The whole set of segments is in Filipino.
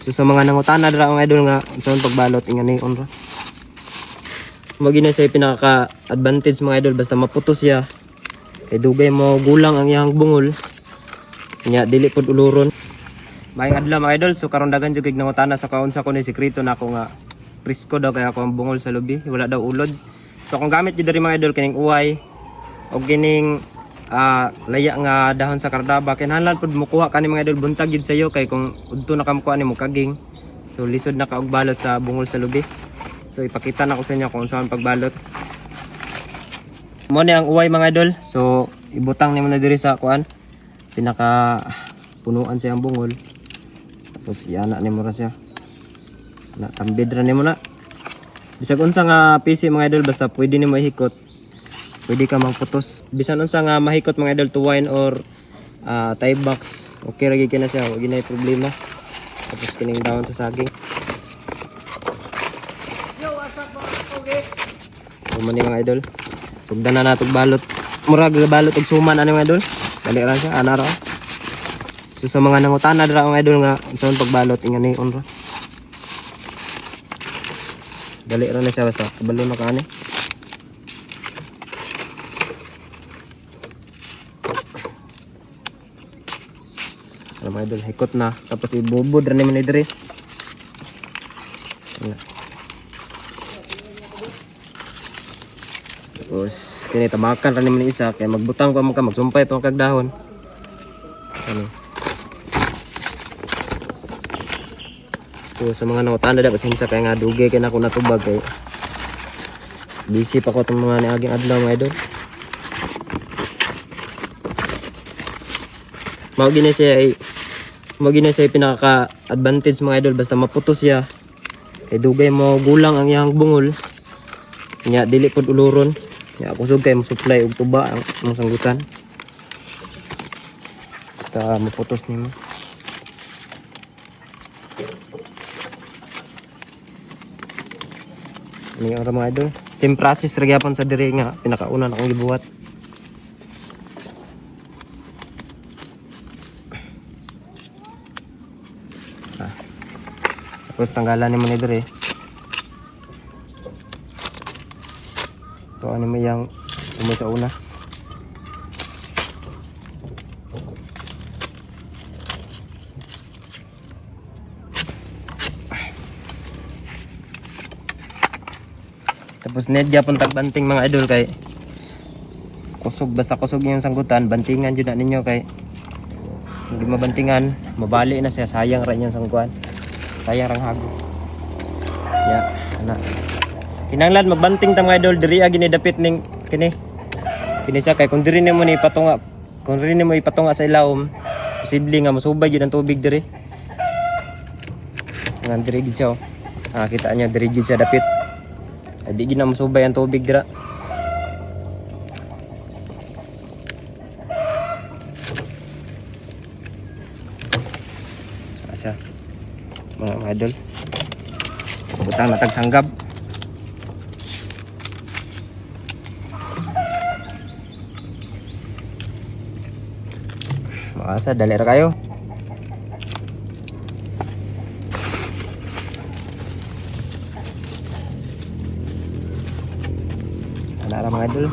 So sa mga nangutana dira mga idol nga unsaon pagbalot ingani onra. Magi na say pinaka-advantage mga idol basta maputos siya. Kay dugay mo gulang ang iyang bungol. Nya dili pod uluron. Maayong adlaw mga idol, so karon dagan jud kay nangutana sa kaunsa ko ni sekreto nako nga presko daw kaya ako ang bungol sa lubi, wala daw ulod. So kung gamit jud diri mga idol kining uway o kining laya nga dahon sa kardaba kinahanglan pud mukuha kani mga idol buntag gid sayo kay kung udto na kamkuha nimo kaging. So lisod na ka og balot sa bungol sa lubi. So ipakita na ko sa inyo kung saan pagbalot. Mo ni ang uway mga idol. So ibutang nimo na diri sa kuan. Pinaka punuan sa ang bungol. Tapos iana nimo ra siya. Na tambid ra nimo na. Bisag unsa nga PC mga idol basta pwede nimo ihikot. Pwede ka magputos. Bisan unsa nga mahikot mga idol to wine or tie box. Okay ra gyud na siya, wag na problema. Tapos kining dahon sa saging. Mani mga idol. Sugdan na natog balot. Murag balot og suman ani mga idol. Dali ra siya ana ra. So sa mga nangutana dira mga idol nga unsaon pagbalot ingani onra. Dali ra na siya basta kabalo na kaani. Ano mga idol hikot na tapos ibubod ra ni man diri. Tapos kini tamakan ra ni isa kay magbutang pa mo ka magsumpay pa kag dahon. Ano. So sa mga nangutana da pasensya kay nga dugay kay nako natubag kay busy pa ko tong mga niaging adlaw mga idol. Mao gini siya pinaka-advantage mga idol basta maputos siya. Kay dugay mo gulang ang iyang bungol. Nya dili pod uluron. Ya kusog kay mo supply og tuba ang sanggutan. Basta maputos nimo. Ini ang mga idol. Same process ra gyapon sa diri nga pinakauna na akong gibuhat. Tapos tanggalan nimo ni diri. So ano mo yang umay sa unas. Tapos nedya pun tagbanting mga idol kay kusog basta kusog yung sanggutan bantingan jud na ninyo kay hindi mabantingan mabali na siya sayang ra yung sangguan sayang rang hago ya ana kinahanglan magbanting ta mga idol diri agi ni dapit ning kini siya kay kung diri nimo ni ipatunga kung diri nimo ipatunga sa ilawom posible nga mosubay jud ang tubig diri ngan diri gid siya kita niya diri gid siya dapit di gid na mosubay ang tubig dira. Asa mga idol butang natag sanggab. Asa dali ra kayo. Ana mga idol.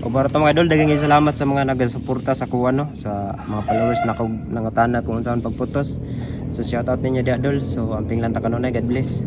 O para to mga idol, daghang salamat sa mga nagasuporta sa kuha no, sa mga followers na nangutana kung saan pagputos. So shout out ninyo di idol. So amping lang ta kanunay, God bless.